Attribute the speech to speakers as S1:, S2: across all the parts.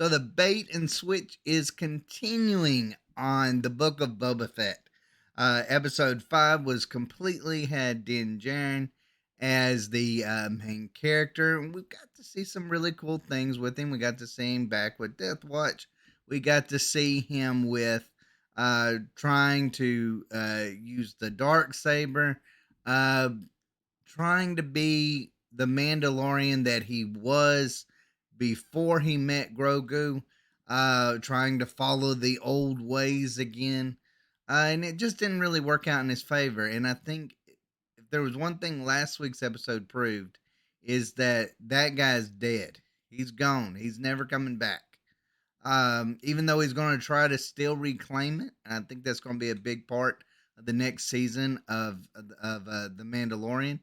S1: So the bait and switch is continuing on the Book of Boba Fett. Episode 5 was completely had Din Djarin as the main character. And we got to see some really cool things with him. We got to see him back with Death Watch. We got to see him with trying to use the dark saber, uh, trying to be the Mandalorian that he was before he met Grogu, trying to follow the old ways again. And it just didn't really work out in his favor. And I think if there was one thing last week's episode proved, is that that guy's dead. He's gone. He's never coming back. Even though he's going to try to still reclaim it, and I think that's going to be a big part of the next season of the Mandalorian.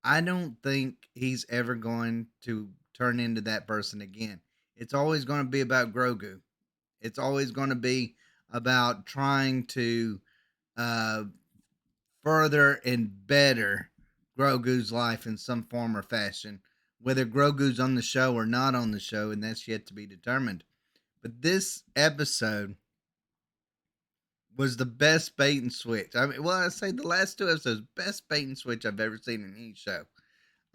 S1: I don't think he's ever going to turn into that person again. It's always going to be about Grogu. It's always going to be about trying to uh, further and better Grogu's life in some form or fashion, whether Grogu's on the show or not on the show, and that's yet to be determined. But this episode was the best bait and switch. I mean, well, I say the last two episodes, best bait and switch I've ever seen in any show.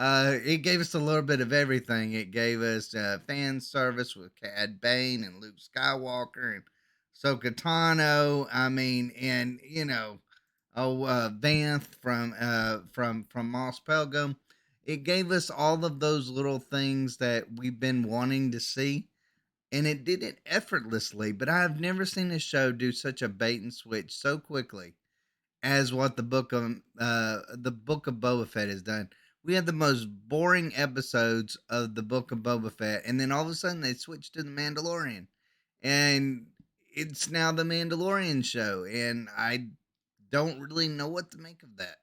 S1: It gave us a little bit of everything. It gave us fan service with Cad Bane and Luke Skywalker and Ahsoka Tano. I mean, and Vanth from Moss Pelgam. It gave us all of those little things that we've been wanting to see, and it did it effortlessly. But I've never seen a show do such a bait and switch so quickly as what the Book of Boba Fett has done. We had the most boring episodes of the Book of Boba Fett, and then all of a sudden they switched to the Mandalorian, and it's now the Mandalorian show, and I don't really know what to make of that.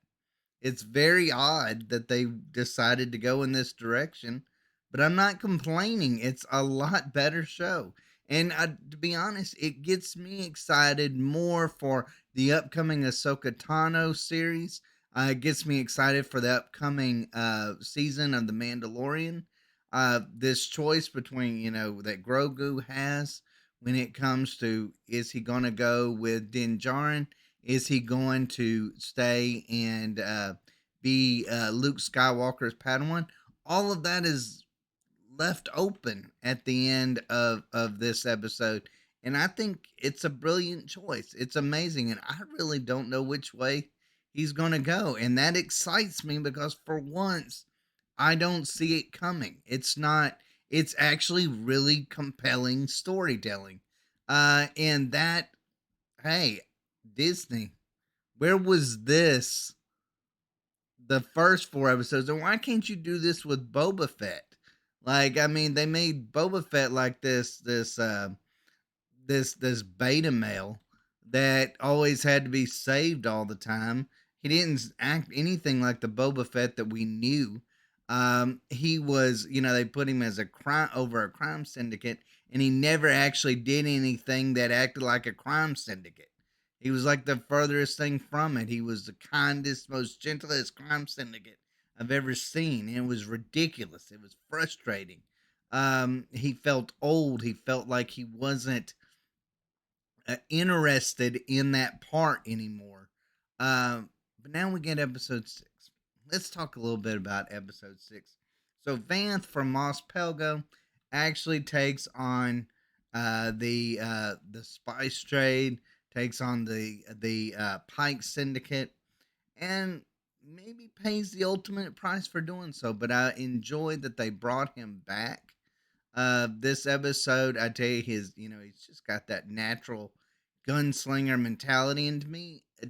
S1: It's very odd that they decided to go in this direction, but I'm not complaining. It's a lot better show. And to be honest, it gets me excited more for the upcoming Ahsoka Tano series. It gets me excited for the upcoming season of The Mandalorian. This choice between, that Grogu has when it comes to, is he going to go with Din Djarin? Is he going to stay and be Luke Skywalker's Padawan? All of that is left open at the end of this episode. And I think it's a brilliant choice. It's amazing. And I really don't know which way he's going to go. And that excites me because for once, I don't see it coming. It's actually really compelling storytelling. And that, hey, Disney, where was this the first 4 episodes? And why can't you do this with Boba Fett? Like, I mean, they made Boba Fett like this beta male that always had to be saved all the time. He didn't act anything like the Boba Fett that we knew. He was, they put him as a crime syndicate, and he never actually did anything that acted like a crime syndicate. He was like the furthest thing from it. He was the kindest, most gentlest crime syndicate I've ever seen. And it was ridiculous. It was frustrating. He felt old. He felt like he wasn't interested in that part anymore. But now we get episode 6. Let's talk a little bit about episode 6. So Vanth from Moss Pelgo actually takes on the spice trade, takes on the Pike Syndicate, and maybe pays the ultimate price for doing so. But I enjoyed that they brought him back. This episode, I tell you, he's just got that natural gunslinger mentality. And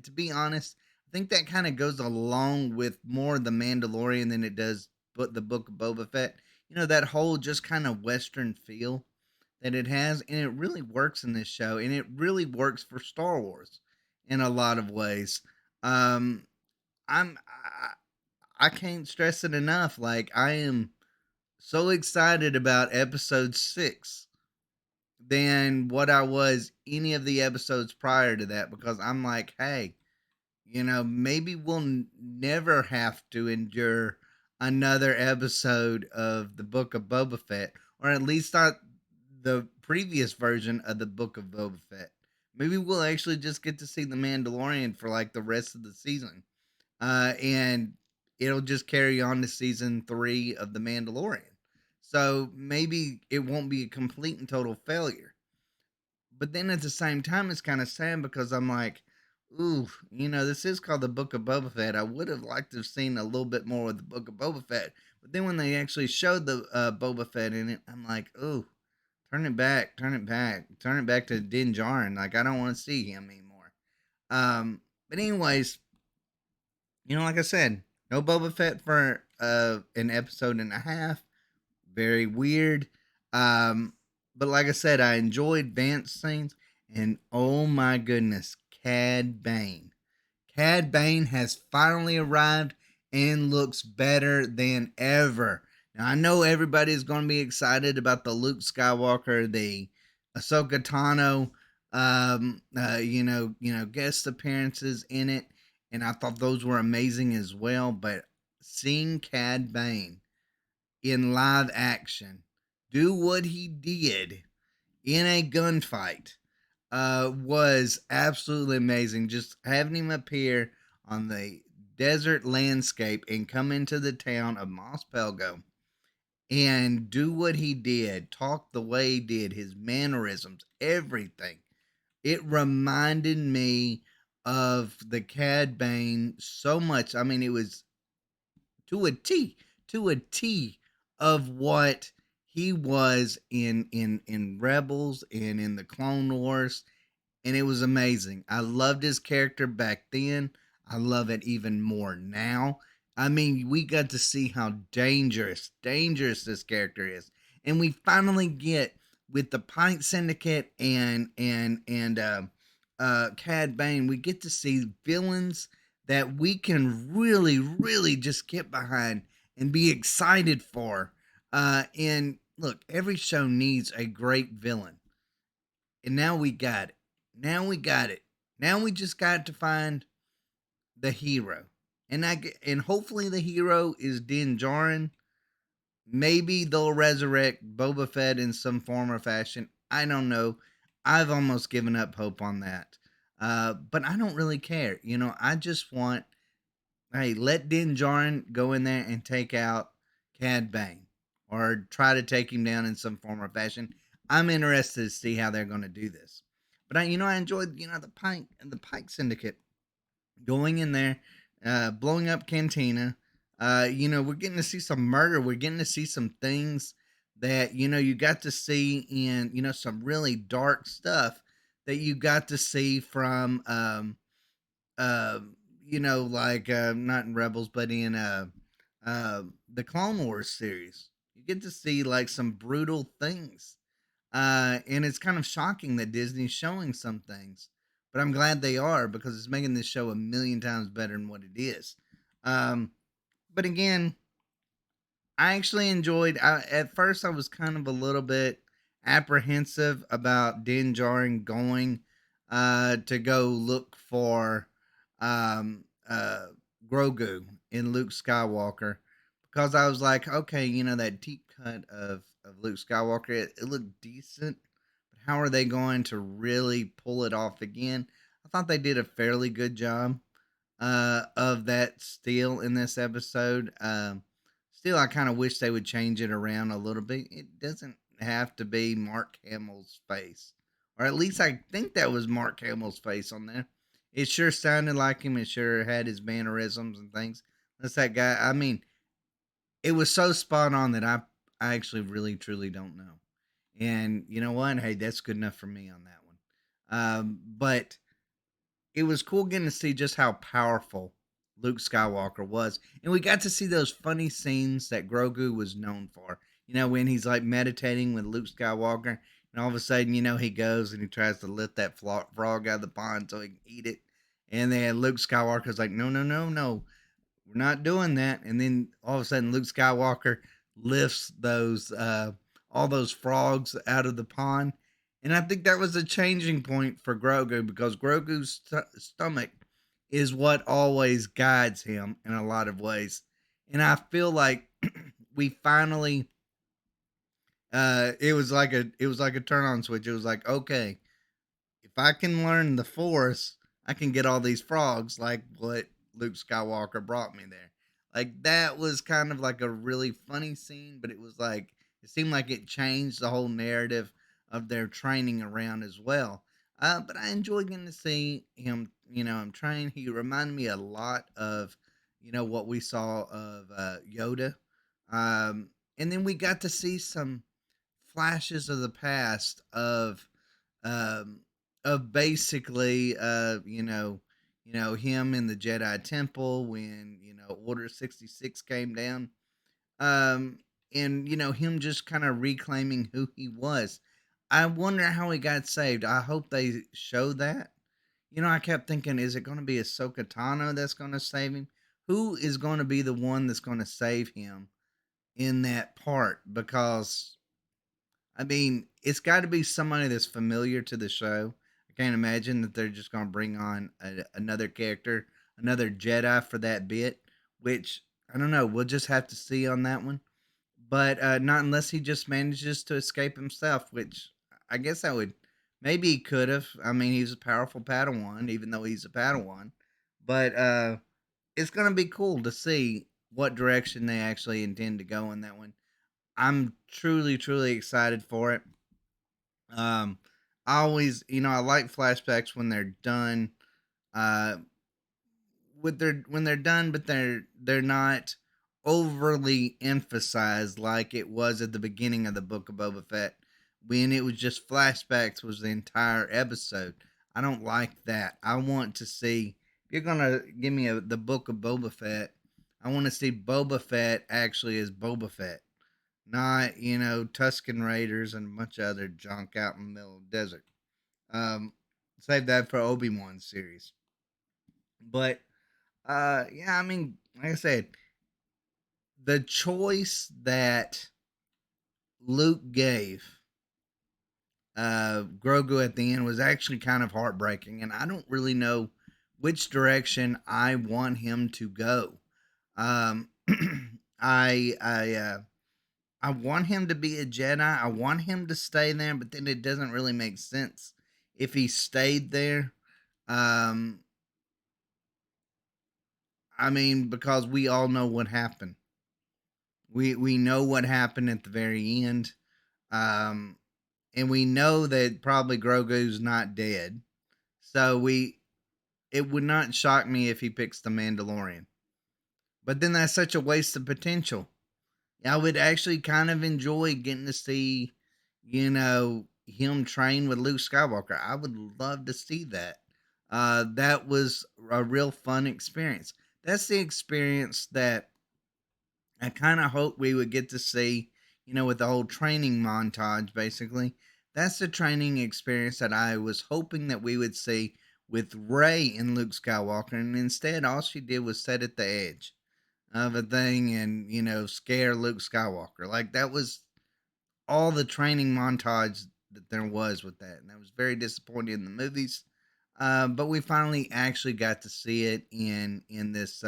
S1: to be honest, I think that kind of goes along with more of the Mandalorian than it does but the Book of Boba Fett. That whole just kind of Western feel that it has, and it really works in this show, and it really works for Star Wars in a lot of ways. Um, I can't stress it enough. Like, I am so excited about episode 6 than what I was any of the episodes prior to that, because I'm like, hey, maybe we'll never have to endure another episode of the Book of Boba Fett, or at least not the previous version of the Book of Boba Fett. Maybe we'll actually just get to see the Mandalorian for like the rest of the season, and it'll just carry on to season 3 of the Mandalorian. So maybe it won't be a complete and total failure. But then at the same time, it's kind of sad because I'm like, ooh, this is called the Book of Boba Fett. I would have liked to have seen a little bit more of the Book of Boba Fett. But then when they actually showed the Boba Fett in it, I'm like, ooh, turn it back, turn it back, turn it back to Din Djarin. Like, I don't want to see him anymore. But anyways, like I said, no Boba Fett for an episode and a half. Very weird. Um, but like I said, I enjoyed Vance scenes, and oh my goodness, Cad Bane. Cad Bane has finally arrived and looks better than ever. Now I know everybody's going to be excited about the Luke Skywalker, the Ahsoka Tano, guest appearances in it, and I thought those were amazing as well. But seeing Cad Bane in live action do what he did in a gunfight was absolutely amazing. Just having him appear on the desert landscape and come into the town of Mos Pelgo and do what he did, talk the way he did, his mannerisms, everything. It reminded me of the Cad Bane so much. I mean, it was to a T, to a T of what he was in Rebels and in the Clone Wars, and it was amazing. I loved his character back then. I love it even more now. I mean, we got to see how dangerous this character is, and we finally get with the Pint Syndicate and Cad Bane. We get to see villains that we can really just get behind and be excited for. And look, every show needs a great villain, and now we got it. Now we got it. Now we just got to find the hero, and hopefully the hero is Din Djarin. Maybe they'll resurrect Boba Fett in some form or fashion. I don't know. I've almost given up hope on that. But I don't really care. I just want, hey, let Din Djarin go in there and take out Cad Bane or try to take him down in some form or fashion. I'm interested to see how they're going to do this. But I enjoyed, the Pike Syndicate going in there, blowing up Cantina. We're getting to see some murder. We're getting to see some things that you got to see in some really dark stuff that you got to see from uh, like not in Rebels, but in the Clone Wars series. You get to see like some brutal things, and it's kind of shocking that Disney's showing some things, but I'm glad they are because it's making this show a million times better than what it is. Um, but again, I actually enjoyed. At first, I was kind of a little bit apprehensive about Din Djarin going to go look for um, uh, Grogu in Luke Skywalker because I was like, okay, that deep cut of Luke Skywalker, it looked decent, but how are they going to really pull it off again? I thought they did a fairly good job of that still in this episode. Still, I kind of wish they would change it around a little bit. It doesn't have to be Mark Hamill's face, or at least I think that was Mark Hamill's face on there. It sure sounded like him. It sure had his mannerisms and things. That's that guy. I mean, it was so spot on that I actually really truly don't know. And you know what? Hey, that's good enough for me on that one. But it was cool getting to see just how powerful Luke Skywalker was. And we got to see those funny scenes that Grogu was known for. When he's like meditating with Luke Skywalker, and all of a sudden, he goes and he tries to lift that frog out of the pond so he can eat it. And then Luke Skywalker's like, no, no, no, no, we're not doing that. And then all of a sudden, Luke Skywalker lifts those all those frogs out of the pond, and I think that was a changing point for Grogu because Grogu's stomach is what always guides him in a lot of ways, and I feel like we finally It was like a turn on switch. It was like, okay, if I can learn the Force, I can get all these frogs like what Luke Skywalker brought me there. Like that was kind of like a really funny scene, but it was like it seemed like it changed the whole narrative of their training around as well. But I enjoyed getting to see him, him train. He reminded me a lot of, what we saw of Yoda. And then we got to see some flashes of the past um, of basically, him in the Jedi Temple when Order 66 came down, um, and him just kind of reclaiming who he was. I wonder how he got saved. I hope they show that. I kept thinking, is it going to be Ahsoka Tano that's going to save him? Who is going to be the one that's going to save him in that part? Because I mean, it's got to be somebody that's familiar to the show. I can't imagine that they're just going to bring on another character, another Jedi for that bit, which I don't know. We'll just have to see on that one. But not unless he just manages to escape himself, which I guess I would. Maybe he could have. I mean, he's a powerful Padawan, even though he's a Padawan. But it's going to be cool to see what direction they actually intend to go in that one. I'm truly, truly excited for it. Um, I always, I like flashbacks when they're done. Uh, when they're done, but they're not overly emphasized like it was at the beginning of the Book of Boba Fett when it was just flashbacks was the entire episode. I don't like that. I want to see if you're gonna give me the Book of Boba Fett. I want to see Boba Fett actually as Boba Fett, not Tusken Raiders and a bunch of other junk out in the middle of the desert. Um, Save that for Obi Wan series. But yeah, I mean, like I said, the choice that Luke gave Grogu at the end was actually kind of heartbreaking, and I don't really know which direction I want him to go. Um, I I uh, I want him to be a Jedi. I want him to stay there, but then it doesn't really make sense if he stayed there. Um, I mean, because we all know what happened. We know what happened at the very end, um, and we know that probably Grogu's not dead. So it would not shock me if he picks the Mandalorian. But then that's such a waste of potential. I would actually kind of enjoy getting to see, him train with Luke Skywalker. I would love to see that. That was a real fun experience. That's the experience that I kind of hope we would get to see, with the whole training montage, basically. That's the training experience that I was hoping that we would see with Rey and Luke Skywalker. And instead, all she did was sit at the edge of a thing and, scare Luke Skywalker. Like, that was all the training montage that there was with that. And that was very disappointing in the movies. But we finally actually got to see it in this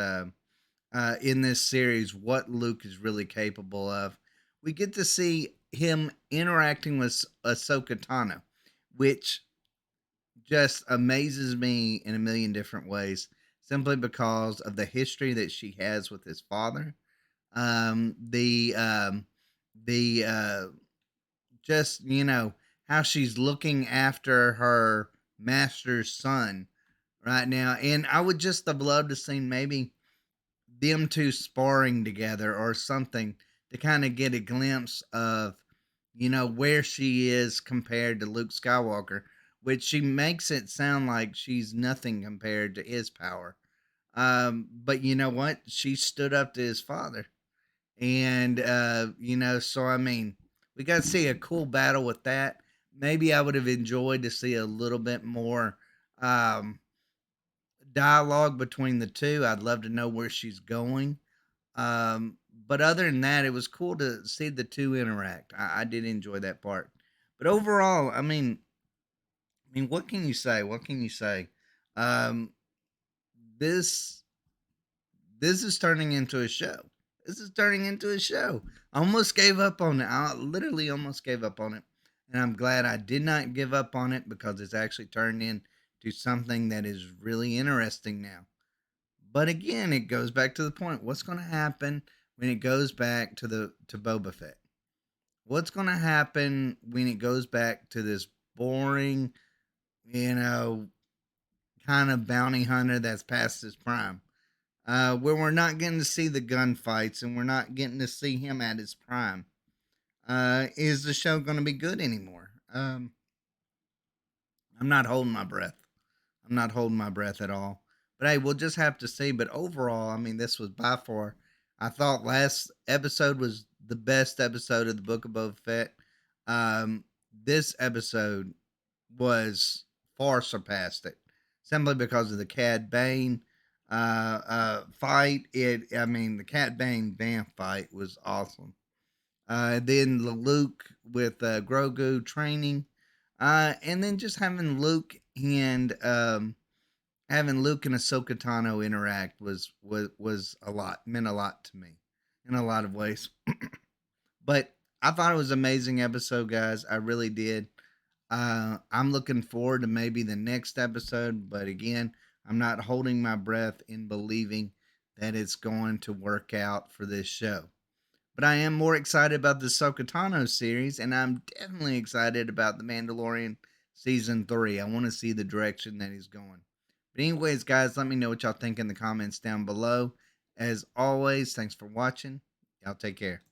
S1: series what Luke is really capable of. We get to see him interacting with Ahsoka Tano, which just amazes me in a million different ways, simply because of the history that she has with his father. Um, the um, the Just how she's looking after her master's son right now, and I would just have loved to see maybe them two sparring together or something to kind of get a glimpse of where she is compared to Luke Skywalker, which she makes it sound like she's nothing compared to his power. But you know what? She stood up to his father, and so I mean, we got to see a cool battle with that. Maybe I would have enjoyed to see a little bit more um, dialogue between the two. I'd love to know where she's going. But other than that, it was cool to see the two interact. I did enjoy that part. But overall, I mean, what can you say? What can you say? Um, this this is turning into a show. This is turning into a show. I almost gave up on it. I literally almost gave up on it. And I'm glad I did not give up on it because it's actually turned into something that is really interesting now. But again, it goes back to the point. What's going to happen when it goes back to Boba Fett? What's going to happen when it goes back to this boring, you know, kind of bounty hunter that's past his prime? Where we're not getting to see the gunfights and we're not getting to see him at his prime. Is the show going to be good anymore? I'm not holding my breath. I'm not holding my breath at all. But hey, we'll just have to see. But overall, I mean, this was by far. I thought last episode was the best episode of the Book of Boba Fett. This episode was far surpassed it, simply because of the Cad Bane fight. I mean, the Cad Bane Vamp fight was awesome. Then the Luke with Grogu training, and then just having Luke and Ahsoka Tano interact was a lot, meant a lot to me in a lot of ways. But I thought it was an amazing episode, guys. I really did. I'm looking forward to maybe the next episode, but again, I'm not holding my breath in believing that it's going to work out for this show. But I am more excited about the Sokotano series, and I'm definitely excited about the Mandalorian season 3. I want to see the direction that he's going. But anyways, guys, let me know what y'all think in the comments down below. As always, thanks for watching. Y'all take care.